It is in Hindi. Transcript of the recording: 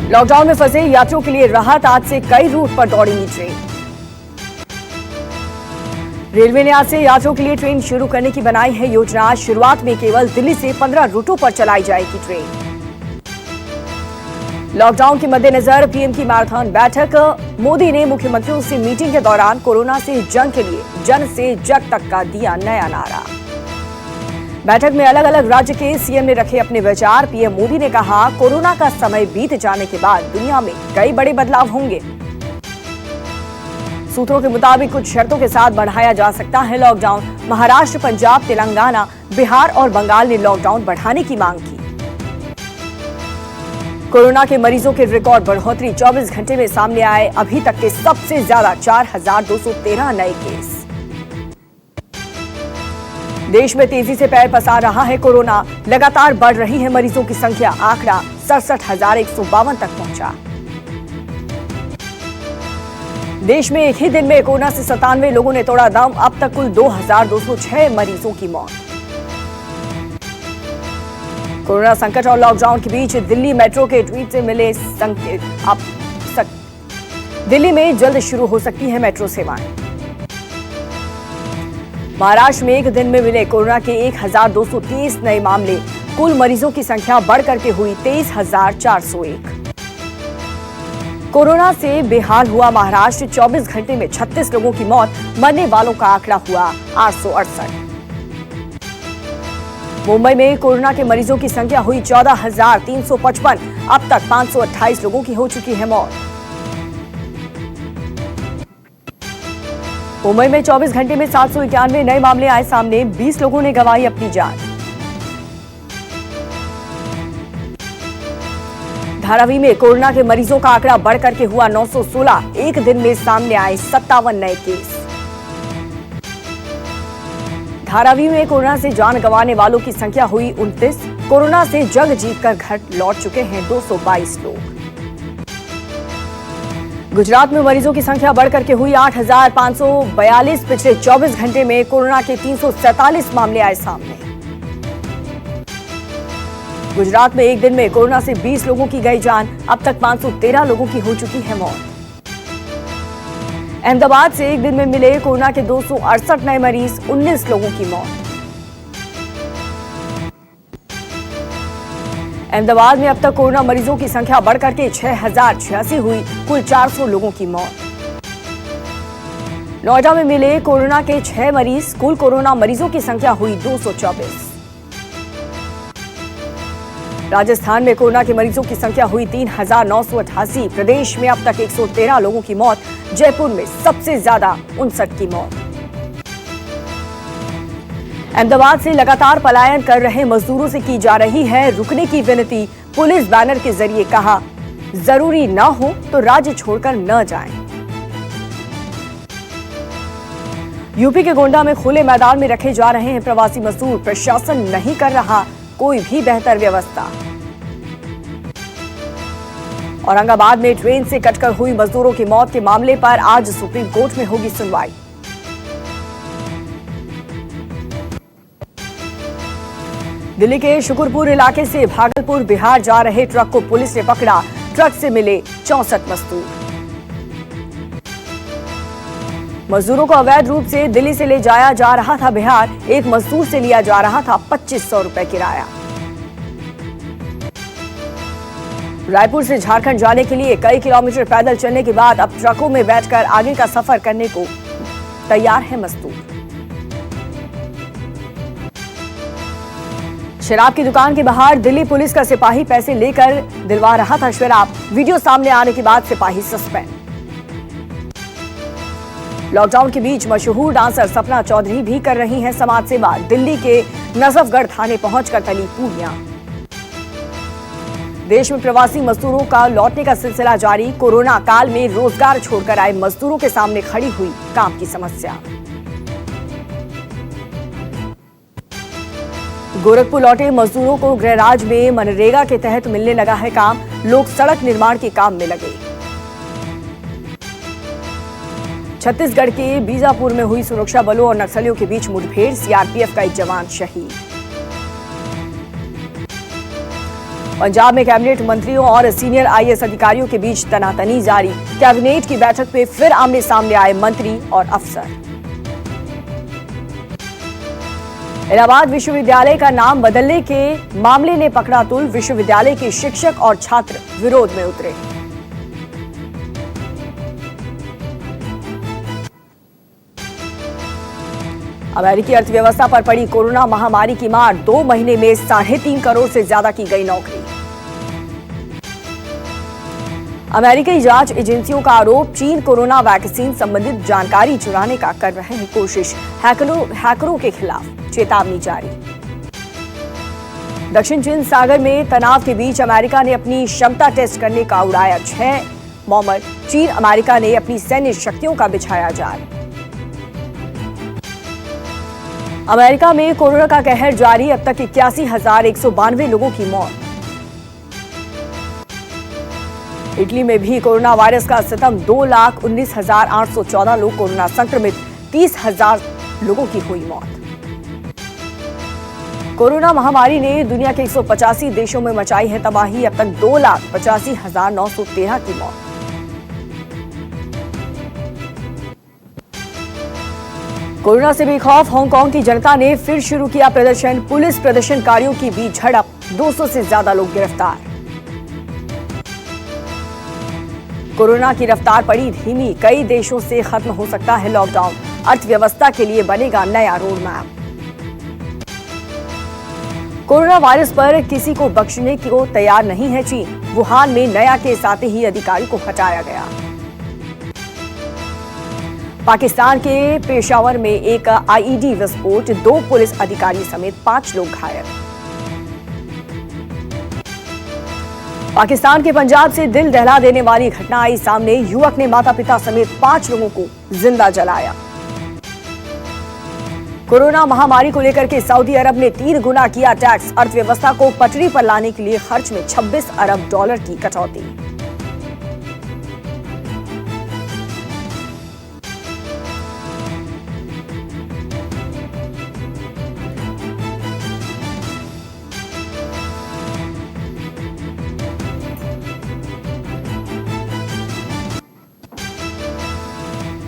लॉकडाउन में फंसे यात्रियों के लिए राहत, आज से कई रूट पर दौड़ेंगी ट्रेन। रेलवे ने आज से यात्रियों के लिए ट्रेन शुरू करने की बनाई है योजना। शुरुआत में केवल दिल्ली से 15 रूटों पर चलाई जाएगी ट्रेन। लॉकडाउन के मद्देनजर पीएम की मैराथन बैठक। मोदी ने मुख्यमंत्रियों से मीटिंग के दौरान कोरोना से जंग के लिए जन से जग तक का दिया नया नारा। बैठक में अलग अलग राज्य के सीएम ने रखे अपने विचार। पीएम मोदी ने कहा, कोरोना का समय बीत जाने के बाद दुनिया में कई बड़े बदलाव होंगे। सूत्रों के मुताबिक कुछ शर्तों के साथ बढ़ाया जा सकता है लॉकडाउन। महाराष्ट्र, पंजाब, तेलंगाना, बिहार और बंगाल ने लॉकडाउन बढ़ाने की मांग की। कोरोना के मरीजों के रिकॉर्ड बढ़ोतरी, 24 घंटे में सामने आए अभी तक के सबसे ज्यादा 4213 नए केस। देश में तेजी से पैर पसार रहा है कोरोना। लगातार बढ़ रही है मरीजों की संख्या। आंकड़ा 67,152 तक पहुंचा। देश में एक ही दिन में कोरोना से 97 लोगों ने तोड़ा दम। अब तक कुल 2206 मरीजों की मौत। कोरोना संकट और लॉकडाउन के बीच दिल्ली मेट्रो के ट्वीट से मिले संकेत। अब दिल्ली में जल्द शुरू हो सकती है मेट्रो सेवाएं। महाराष्ट्र में एक दिन में मिले कोरोना के 1230 नए मामले। कुल मरीजों की संख्या बढ़कर के हुई 23,401। कोरोना से बेहाल हुआ महाराष्ट्र। 24 घंटे में 36 लोगों की मौत। मरने वालों का आंकड़ा हुआ 868। मुंबई में कोरोना के मरीजों की संख्या हुई 14,355। अब तक 528 लोगों की हो चुकी है मौत। मुंबई में 24 घंटे में 791 नए मामले आए सामने। 20 लोगों ने गंवाई अपनी जान। धारावी में कोरोना के मरीजों का आंकड़ा बढ़कर के हुआ 916। एक दिन में सामने आए 57 नए केस। धारावी में कोरोना से जान गंवाने वालों की संख्या हुई 29। कोरोना से जंग जीतकर घर लौट चुके हैं 222 लोग। गुजरात में मरीजों की संख्या बढ़कर के हुई 8,542। पिछले 24 घंटे में कोरोना के 347 मामले आए सामने। गुजरात में एक दिन में कोरोना से 20 लोगों की गई जान। अब तक 513 लोगों की हो चुकी है मौत। अहमदाबाद से एक दिन में मिले कोरोना के 268 नए मरीज। 19 लोगों की मौत। अहमदाबाद में अब तक कोरोना मरीजों की संख्या बढ़कर के 6,086 हुई। कुल 400 लोगों की मौत। नोएडा में मिले कोरोना के 6 मरीज। कुल कोरोना मरीजों की संख्या हुई 224। राजस्थान में कोरोना के मरीजों की संख्या हुई 3,988। प्रदेश में अब तक 113 लोगों की मौत। जयपुर में सबसे ज्यादा 59 की मौत। अहमदाबाद से लगातार पलायन कर रहे मजदूरों से की जा रही है रुकने की विनती। पुलिस बैनर के जरिए कहा, जरूरी न हो तो राज्य छोड़कर न जाएं। यूपी के गोंडा में खुले मैदान में रखे जा रहे हैं प्रवासी मजदूर। प्रशासन नहीं कर रहा कोई भी बेहतर व्यवस्था। औरंगाबाद में ट्रेन से कटकर हुई मजदूरों की मौत के मामले पर आज सुप्रीम कोर्ट में होगी सुनवाई। दिल्ली के शुक्रपुर इलाके से भागलपुर बिहार जा रहे ट्रक को पुलिस ने पकड़ा। ट्रक से मिले 64 मजदूर। मजदूरों को अवैध रूप से दिल्ली से ले जाया जा रहा था बिहार। एक मजदूर से लिया जा रहा था 2500 रुपए किराया। रायपुर से झारखंड जाने के लिए कई किलोमीटर पैदल चलने के बाद अब ट्रकों में बैठकर आगे का सफर करने को तैयार है मजदूर। शराब की दुकान के बाहर दिल्ली पुलिस का सिपाही पैसे लेकर दिलवा रहा था शराब। वीडियो सामने आने के बाद सिपाही सस्पेंड। लॉकडाउन के बीच मशहूर डांसर सपना चौधरी भी कर रही हैं समाज सेवा। दिल्ली के नजफगढ़ थाने पहुंचकर तली पूरियां। देश में प्रवासी मजदूरों का लौटने का सिलसिला जारी। कोरोना काल में रोजगार छोड़कर आए मजदूरों के सामने खड़ी हुई काम की समस्या। गोरखपुर लौटे मजदूरों को गृहराज में मनरेगा के तहत मिलने लगा है काम। लोग सड़क निर्माण के काम में लगे। छत्तीसगढ़ के बीजापुर में हुई सुरक्षा बलों और नक्सलियों के बीच मुठभेड़। सीआरपीएफ का एक जवान शहीद। पंजाब में कैबिनेट मंत्रियों और सीनियर आईएएस अधिकारियों के बीच तनातनी जारी। कैबिनेट की बैठक में फिर आमने सामने आए मंत्री और अफसर। इलाहाबाद विश्वविद्यालय का नाम बदलने के मामले ने पकड़ा तूल। विश्वविद्यालय के शिक्षक और छात्र विरोध में उतरे। अमेरिकी अर्थव्यवस्था पर पड़ी कोरोना महामारी की मार। 2 महीने में 3.5 करोड़ से ज्यादा की गई नौकरी। अमेरिकी जांच एजेंसियों का आरोप, चीन कोरोना वैक्सीन संबंधित जानकारी चुराने का कर रहे हैं कोशिश। हैकरों के खिलाफ चेतावनी जारी। दक्षिण चीन सागर में तनाव के बीच अमेरिका ने अपनी क्षमता टेस्ट करने का उड़ाया 6 बॉम्बर। चीन अमेरिका ने अपनी सैन्य शक्तियों का बिछाया जाल। अमेरिका में कोरोना का कहर जारी। अब तक 81,192 लोगों की मौत। इटली में भी कोरोना वायरस का सितम। 2,19,814 लोग कोरोना संक्रमित। 30,000 लोगों की हुई मौत। कोरोना महामारी ने दुनिया के 185 देशों में मचाई है तबाही। अब तक 2,85,913 की मौत। कोरोना से बेखौफ हांगकांग की जनता ने फिर शुरू किया प्रदर्शन। पुलिस प्रदर्शनकारियों की बीच झड़प। 200 से ज्यादा लोग गिरफ्तार। कोरोना की रफ्तार पड़ी धीमी। कई देशों से खत्म हो सकता है लॉकडाउन। अर्थव्यवस्था के लिए बनेगा नया रोड मैप। कोरोना वायरस पर किसी को बख्शने को तैयार नहीं है चीन। वुहान में नया केस आते ही अधिकारी को हटाया गया। पाकिस्तान के पेशावर में एक आईईडी विस्फोट। 2 पुलिस अधिकारी समेत 5 लोग घायल। पाकिस्तान के पंजाब से दिल दहला देने वाली घटना आई सामने। युवक ने माता पिता समेत 5 लोगों को जिंदा जलाया। कोरोना महामारी को लेकर के सऊदी अरब ने 3 गुना किया टैक्स। अर्थव्यवस्था को पटरी पर लाने के लिए खर्च में $26 अरब की कटौती।